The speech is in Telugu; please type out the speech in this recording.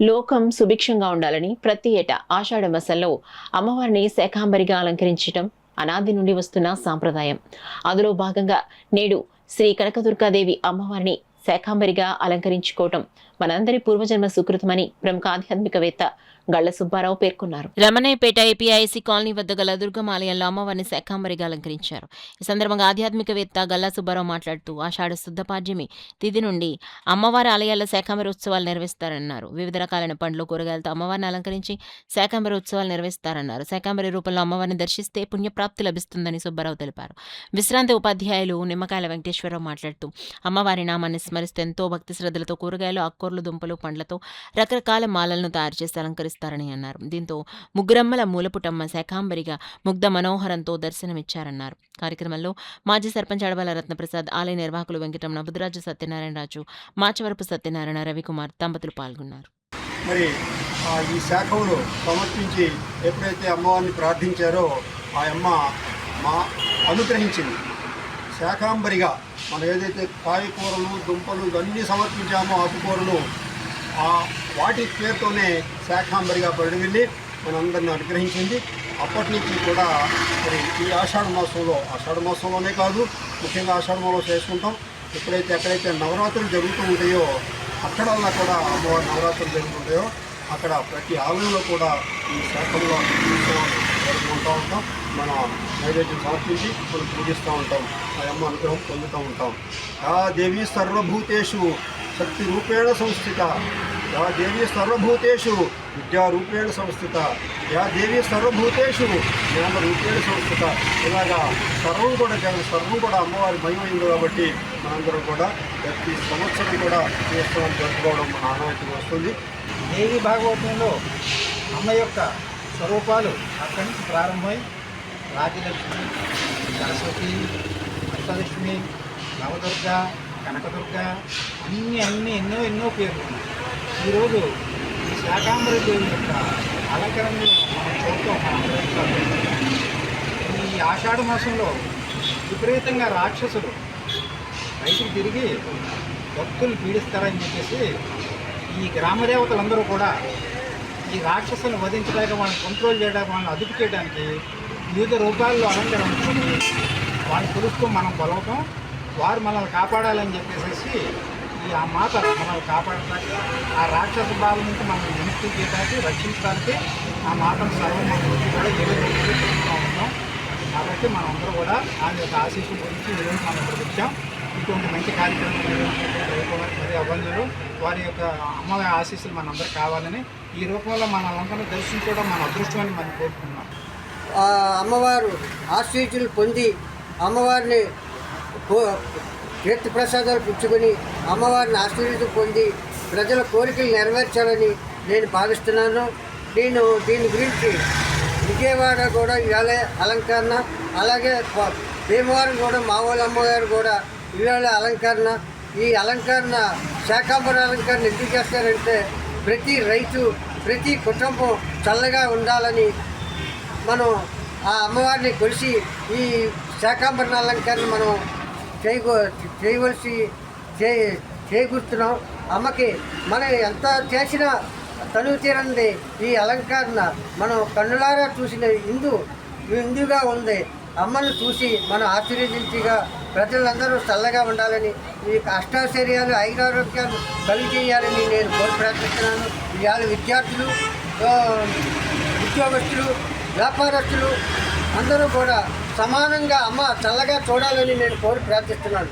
లోకం సుభిక్షంగా ఉండాలని ప్రతి ఏటా ఆషాఢ మాసంలో అమ్మవారిని శాకాంబరిగా అలంకరించడం అనాది నుండి వస్తున్న సాంప్రదాయం. అందులో భాగంగా నేడు శ్రీ కనకదుర్గాదేవి అమ్మవారిని శాకాంబరిగా అలంకరించుకోవటం మనందరి పూర్వజన్మ సుకృతమని ప్రముఖ ఆధ్యాత్మికవేత్త గళ్ల సుబ్బారావు పేర్కొన్నారు. రమణయ్యపేట ఏపీఐసి కాలనీ వద్ద గల దుర్గమ్మ ఆలయంలో అమ్మవారిని శాకాంబరిగా అలంకరించారు. ఈ సందర్భంగా ఆధ్యాత్మికవేత్త గల్లా సుబ్బారావు మాట్లాడుతూ ఆషాఢ శుద్ధ పాడ్యమి తిథి నుండి అమ్మవారి ఆలయాల్లో శాకాంబరి ఉత్సవాలు నిర్వహిస్తారన్నారు. వివిధ రకాలైన పండ్లు కూరగాయలతో అమ్మవారిని అలంకరించి శాకాంబరి ఉత్సవాలు నిర్వహిస్తారన్నారు. శాకాంబరి రూపంలో అమ్మవారిని దర్శిస్తే పుణ్యప్రాప్తి లభిస్తుందని సుబ్బారావు తెలిపారు. విశ్రాంతి ఉపాధ్యాయులు నిమ్మకాయల వెంకటేశ్వరరావు మాట్లాడుతూ అమ్మవారి నామాన్ని స్మరిస్తూ ఎంతో భక్తి శ్రద్ధలతో కూరగాయలు, ఆకుకూరలు, దుంపలు, పండ్లతో రకరకాల మాలలను తయారు చేసి అలంకరిస్తారని అన్నారు. దీంతో ముగ్గురమ్మల మూలపుటమ్మ శాకాంబరిగా ముగ్ధ మనోహరంతో దర్శనమిచ్చారన్నారు. కార్యక్రమంలో మాజీ సర్పంచ్ అడవాల రత్నప్రసాద్, ఆలయ నిర్వాహకులు వెంకటరమణ, బుద్ధరాజు సత్యనారాయణరాజు, మాచవరపు సత్యనారాయణ, రవికుమార్ దంపతులు పాల్గొన్నారు. మరి ఈ శాఖలు సమర్పించి ఎప్పుడైతే అమ్మవారిని ప్రార్థించారో ఆ అమ్మ మా అనుగ్రహించింది. శాకాంబరిగా మనం ఏదైతే కాయకూరలు, దుంపలు ఇవన్నీ సమర్పించామో ఆకుకూరలు వాటి పేరుతోనే శాకాంబరిగా పడివెళ్ళి మనందరిని అనుగ్రహించింది. అప్పటి నుంచి కూడా మరి ఈ ఆషాఢ మాసంలోనే కాదు, ముఖ్యంగా ఆషాఢ మాసంలో చేసుకుంటాం. ఎక్కడైతే నవరాత్రులు జరుగుతూ ఉంటాయో అక్కడల్లా కూడా అమ్మవారి నవరాత్రులు జరుగుతుంటాయో అక్కడ ప్రతి ఆలయంలో కూడా ఈ శాఖల్లో ఉత్సవాలు జరుపుకుంటూ ఉంటాం. మనం నైవేద్యం సమర్పించి మనం పూజిస్తూ ఉంటాం. ఆ అమ్మ అనుగ్రహం పొందుతూ ఉంటాం. యా దేవి సర్వభూతేషు శక్తి రూపేణ సంస్థిత, యా దేవి సర్వభూతేషు విద్యారూపేణ సంస్థిత, యా దేవి సర్వభూతేషు జ్ఞాన రూపేణ సంస్థిత. ఇలాగా సర్వం కూడా అమ్మవారి మహిమైంది కాబట్టి మనందరం కూడా ప్రతి సంవత్సరం కూడా ఉత్సవాన్ని జరుపుకోవడం మన ఆనవాయితీగా వస్తుంది. దేవి భాగవతంలో అమ్మ యొక్క స్వరూపాలు అక్కడి నుంచి ప్రారంభమై రాజలక్ష్మి, సరస్వతి, అష్టలక్ష్మి, నవదుర్గ, కనకదుర్గ అన్నీ ఎన్నో పేర్లు ఉన్నాయి. ఈరోజు ఈ శాకాంబరి దేవి యొక్క అలంకరణలో మనం చూస్తాం. ఈ ఆషాఢ మాసంలో విపరీతంగా రాక్షసులు బయటికి తిరిగి భక్తులు పీడిస్తారని చెప్పేసి ఈ గ్రామదేవతలందరూ కూడా ఈ రాక్షసులను వధించడానికి, వాళ్ళని కంట్రోల్ చేయడానికి, వాళ్ళని అదుపు చేయడానికి వివిధ రూపాల్లో అలంకరించుకొని వాళ్ళని పిలుస్తూ మనం కొలవటం, వారు మనల్ని కాపాడాలని చెప్పేసి ఈ ఆ మాత మనల్ని కాపాడటానికి, ఆ రాక్షస బాధల నుంచి మనల్ని విముక్తి చేయడానికి, రక్షించడానికి ఆ మాతను సర్వమంది కూడా ఎదురుస్తూ ఉంటాం. కాబట్టి మనందరూ కూడా ఆమె యొక్క ఆశీస్సుల గురించి ఈరోజు మనం ఇక్కడ వచ్చాం. ఇటువంటి మంచి కార్యక్రమం మరియు అబంధులు వారి యొక్క అమ్మవారి ఆశీస్సులు మనందరూ కావాలని ఈ రూపంలో మనల్ని దర్శించడం మన అదృష్టమని మనం కోరుకుంటున్నాం. అమ్మవారు ఆశీస్సులు పొంది అమ్మవారిని కీర్తి ప్రసాదాలు పుచ్చుకొని అమ్మవారిని ఆశీర్వాదం పొంది ప్రజల కోరికలు నెరవేర్చాలని నేను భావిస్తున్నాను. నేను దీని గురించి విజయవాడ కూడా ఇవాళ అలంకరణ, అలాగే భీమవరం కూడా మామూలు అమ్మగారు కూడా ఇవాళ అలంకరణ. ఈ అలంకరణ శాకాంబరి అలంకరణ ఎందుకు చేస్తారంటే ప్రతి రైతు, ప్రతి కుటుంబం చల్లగా ఉండాలని మనం ఆ అమ్మవారిని కొలిసి ఈ శాకాంబరి అలంకరణ మనం చేకూరుతున్నాం. అమ్మకి మనం ఎంత చేసినా తనువు తీరంది ఈ అలంకరణ మనం కన్నులారా చూసిన ఇందుగా ఉంది. అమ్మను చూసి మనం ఆశీర్వదించిగా ప్రజలందరూ చల్లగా ఉండాలని, ఈ అష్టాశ్చర్యాలు, ఐరారోగ్యాలు కలిగజేయాలని నేను కోరి ప్రార్థిస్తున్నాను. ఇవాళ విద్యార్థులు, ఉద్యోగస్తులు, వ్యాపారస్తులు అందరూ కూడా సమానంగా అమ్మ చల్లగా చూడాలని నేను కోరి ప్రార్థిస్తున్నాను.